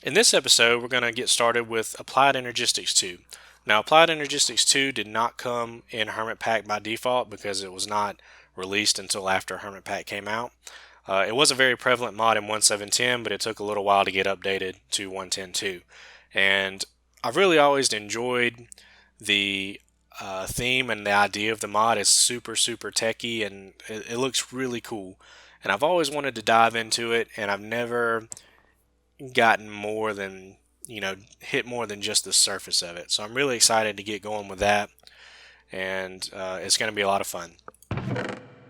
In this episode, we're going to get started with Applied Energistics 2. Now, Applied Energistics 2 did not come in HermitPack by default because it was not released until after HermitPack came out. It was a very prevalent mod in 1.7.10, but it took a little while to get updated to 1.10.2. And I've really always enjoyed the theme and the idea of the mod. Is super techy and it looks really cool. And I've always wanted to dive into it, and I've never gotten more than, hit more than just the surface of it. So I'm really excited to get going with that, and it's going to be a lot of fun.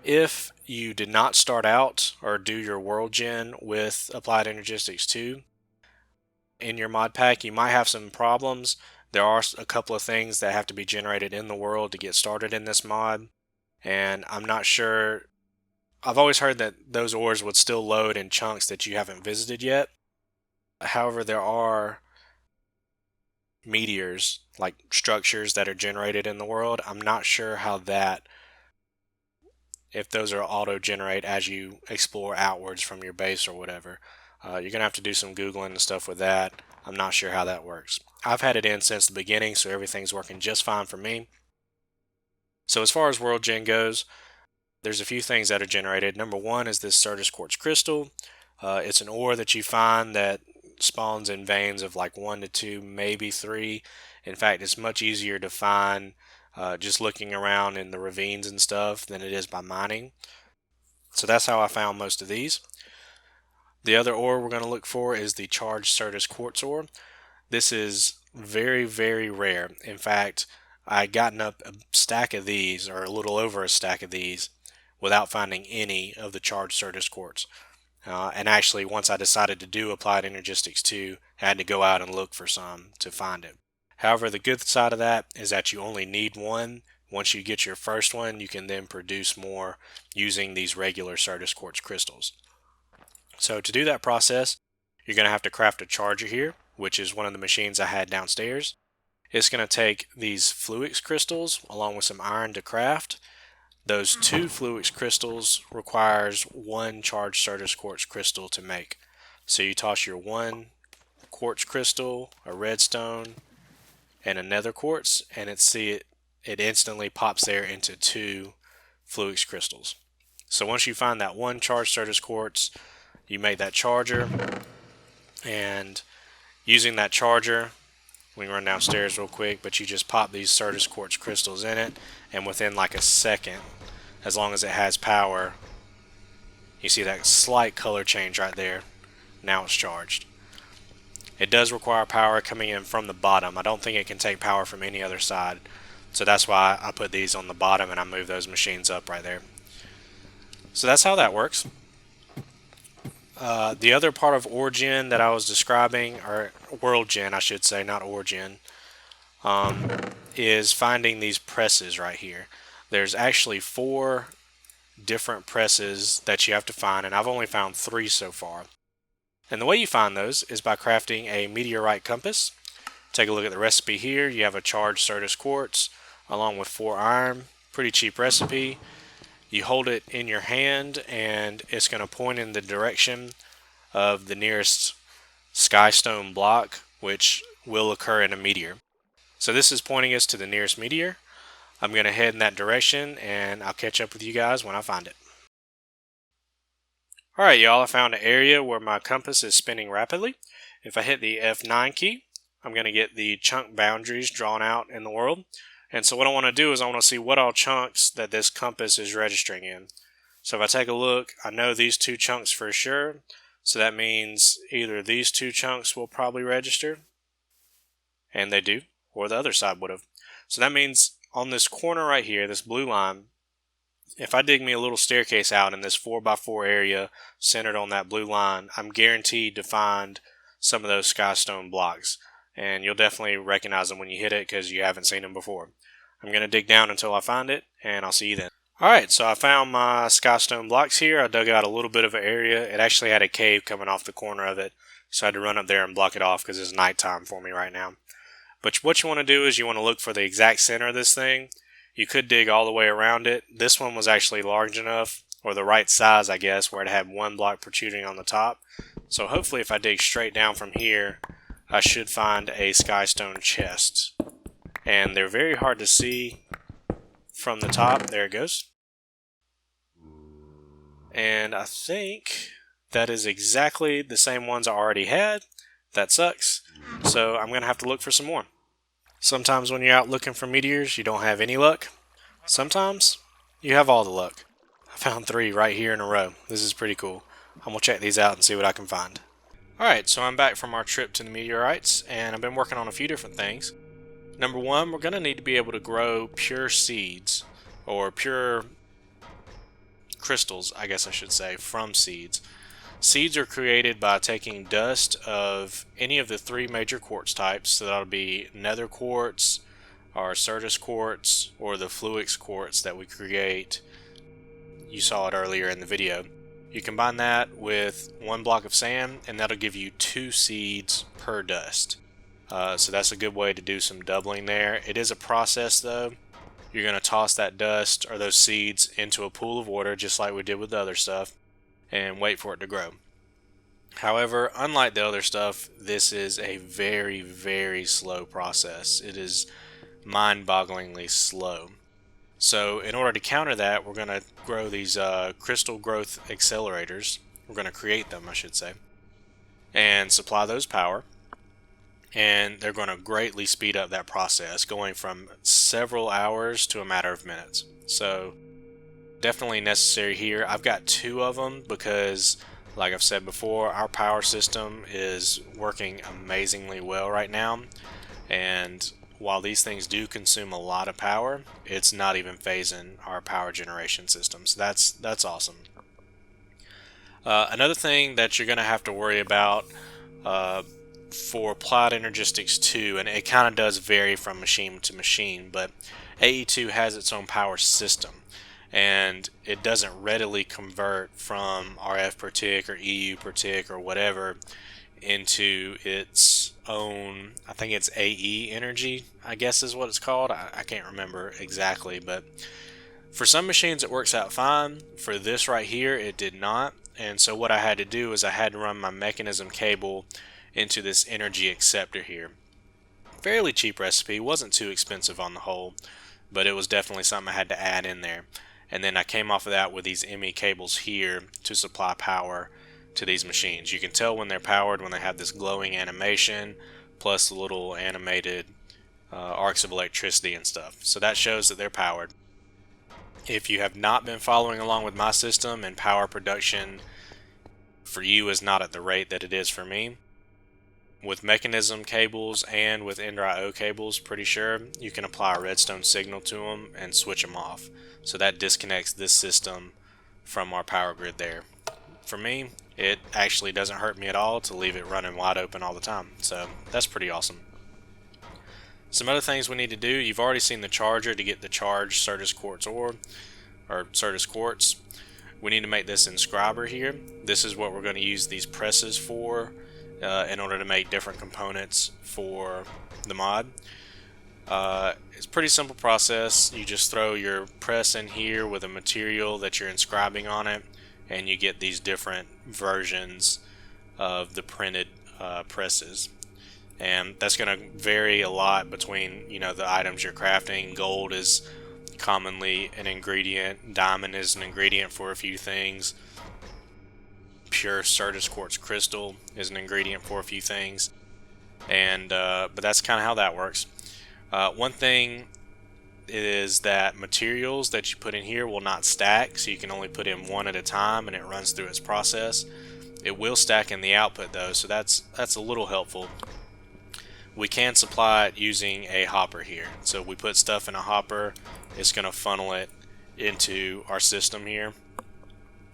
If you did not start out or do your worldgen with Applied Energistics 2 in your mod pack, you might have some problems. There are a couple of things that have to be generated in the world to get started in this mod, and I'm not sure. I've always heard that those ores would still load in chunks that you haven't visited yet. However, there are meteors, like structures that are generated in the world. I'm not sure how if those are auto-generate as you explore outwards from your base or whatever. You're going to have to do some Googling and stuff with that. I'm not sure how that works. I've had it in since the beginning, so everything's working just fine for me. So as far as worldgen goes, there's a few things that are generated. Number one is this Certus quartz crystal. It's an ore that you find that spawns in veins of like 1 to 2, maybe 3. In fact, it's much easier to find just looking around in the ravines and stuff than it is by mining. So that's how I found most of these. The other ore we're going to look for is the charged Certus quartz ore. This is very rare. In fact, I gotten up a stack of these, or a little over a stack of these, without finding any of the charged Certus quartz. And actually, once I decided to do Applied Energistics 2, I had to go out and look for some to find it. However, the good side of that is that you only need one. Once you get your first one, you can then produce more using these regular Certus quartz crystals. So to do that process, you're going to have to craft a charger here, which is one of the machines I had downstairs. It's going to take these Fluix crystals along with some iron to craft. Those 2 Fluix crystals requires 1 charged Certus quartz crystal to make. So you toss your 1 quartz crystal, a redstone, and a nether quartz, and it instantly pops there into 2 Fluix crystals. So once you find that 1 charged Certus quartz, you make that charger, and using that charger, we can run downstairs real quick, but you just pop these Certus quartz crystals in it, and within like a second, as long as it has power, you see that slight color change right there. Now it's charged. It does require power coming in from the bottom. I don't think it can take power from any other side, so that's why I put these on the bottom and I move those machines up right there. So that's how that works. The other part of oregen that I was describing, or worldgen I should say, not oregen, is finding these presses right here. There's actually 4 different presses that you have to find, and I've only found 3 so far. And the way you find those is by crafting a meteorite compass. Take a look at the recipe here. You have a charged Certus quartz along with 4 iron. Pretty cheap recipe. You hold it in your hand and it's going to point in the direction of the nearest skystone block, which will occur in a meteor. So this is pointing us to the nearest meteor. I'm going to head in that direction and I'll catch up with you guys when I find it. Alright y'all, I found an area where my compass is spinning rapidly. If I hit the F9 key, I'm going to get the chunk boundaries drawn out in the world. And so what I want to do is I want to see what all chunks that this compass is registering in. So if I take a look, I know these 2 chunks for sure. So that means either these 2 chunks will probably register, and they do, or the other side would have. So that means on this corner right here, this blue line, if I dig me a little staircase out in this 4x4 area centered on that blue line, I'm guaranteed to find some of those skystone blocks. And you'll definitely recognize them when you hit it because you haven't seen them before. I'm going to dig down until I find it, and I'll see you then. Alright, so I found my skystone blocks here. I dug out a little bit of an area. It actually had a cave coming off the corner of it, so I had to run up there and block it off because it's nighttime for me right now. But what you want to do is you want to look for the exact center of this thing. You could dig all the way around it. This one was actually large enough or the right size, I guess, where it had one block protruding on the top. So hopefully if I dig straight down from here, I should find a skystone chest. And they're very hard to see from the top. There it goes. And I think that is exactly the same ones I already had. That sucks. So I'm going to have to look for some more. Sometimes when you're out looking for meteors, you don't have any luck. Sometimes you have all the luck. I found 3 right here in a row. This is pretty cool. I'm going to check these out and see what I can find. Alright, so I'm back from our trip to the meteorites, and I've been working on a few different things. Number 1, we're going to need to be able to grow pure seeds, or pure crystals, I guess I should say, from seeds. Seeds are created by taking dust of any of the 3 major quartz types, so that'll be nether quartz, our Certus quartz, or the fluix quartz that we create. You saw it earlier in the video. You combine that with 1 block of sand, and that'll give you 2 seeds per dust. So that's a good way to do some doubling there. It is a process though. You're going to toss that dust or those seeds into a pool of water, just like we did with the other stuff, and wait for it to grow. However, unlike the other stuff, this is a very, very slow process. It is mind-bogglingly slow. So in order to counter that, we're going to grow these Crystal Growth Accelerators. We're going to create them, I should say, and supply those power. And they're going to greatly speed up that process, going from several hours to a matter of minutes. So definitely necessary here. I've got 2 of them because, like I've said before, our power system is working amazingly well right now. And while these things do consume a lot of power, it's not even phasing our power generation system. So that's awesome. Another thing that you're going to have to worry about for Applied Energistics 2, and it kind of does vary from machine to machine, but AE2 has its own power system, and it doesn't readily convert from RF per tick or EU per tick or whatever into its own, I think it's AE energy, I guess is what it's called. I can't remember exactly, but for some machines it works out fine. For this right here, it did not. And so what I had to do is I had to run my mechanism cable into this energy acceptor here. Fairly cheap recipe, wasn't too expensive on the whole, but it was definitely something I had to add in there. And then I came off of that with these ME cables here to supply power to these machines. You can tell when they're powered when they have this glowing animation plus the little animated arcs of electricity and stuff. So that shows that they're powered. If you have not been following along with my system and power production for you is not at the rate that it is for me, with mechanism cables and with NDRI-O cables, pretty sure you can apply a redstone signal to them and switch them off. So that disconnects this system from our power grid there. For me, it actually doesn't hurt me at all to leave it running wide open all the time. So that's pretty awesome. Some other things we need to do, you've already seen the charger to get the charged Certus quartz ore, or Certus quartz. We need to make this Inscriber here. This is what we're going to use these presses for in order to make different components for the mod. It's a pretty simple process. You just throw your press in here with a material that you're inscribing on it, and you get these different versions of the printed presses. And that's going to vary a lot between, you know, the items you're crafting. Gold is commonly an ingredient. Diamond is an ingredient for a few things. Pure Certus quartz crystal is an ingredient for a few things. And but that's kind of how that works. One thing is that materials that you put in here will not stack, so you can only put in one at a time and it runs through its process. It will stack in the output though, so that's a little helpful. We can supply it using a hopper here. So we put stuff in a hopper, it's going to funnel it into our system here.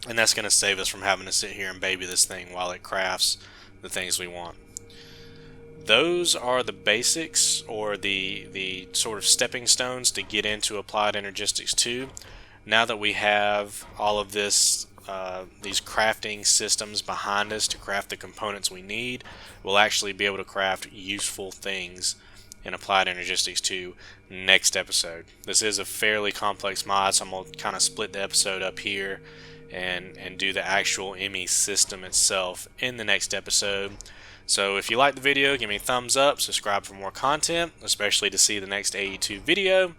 And that's going to save us from having to sit here and baby this thing while it crafts the things we want. Those are the basics, or the sort of stepping stones to get into Applied Energistics 2. Now that we have all of this, these crafting systems behind us to craft the components we need, we'll actually be able to craft useful things in Applied Energistics 2 next episode. This is a fairly complex mod, so I'm going to kind of split the episode up here and do the actual ME system itself in the next episode. So if you like the video, give me a thumbs up, subscribe for more content, especially to see the next AE2 video,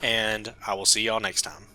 and I will see y'all next time.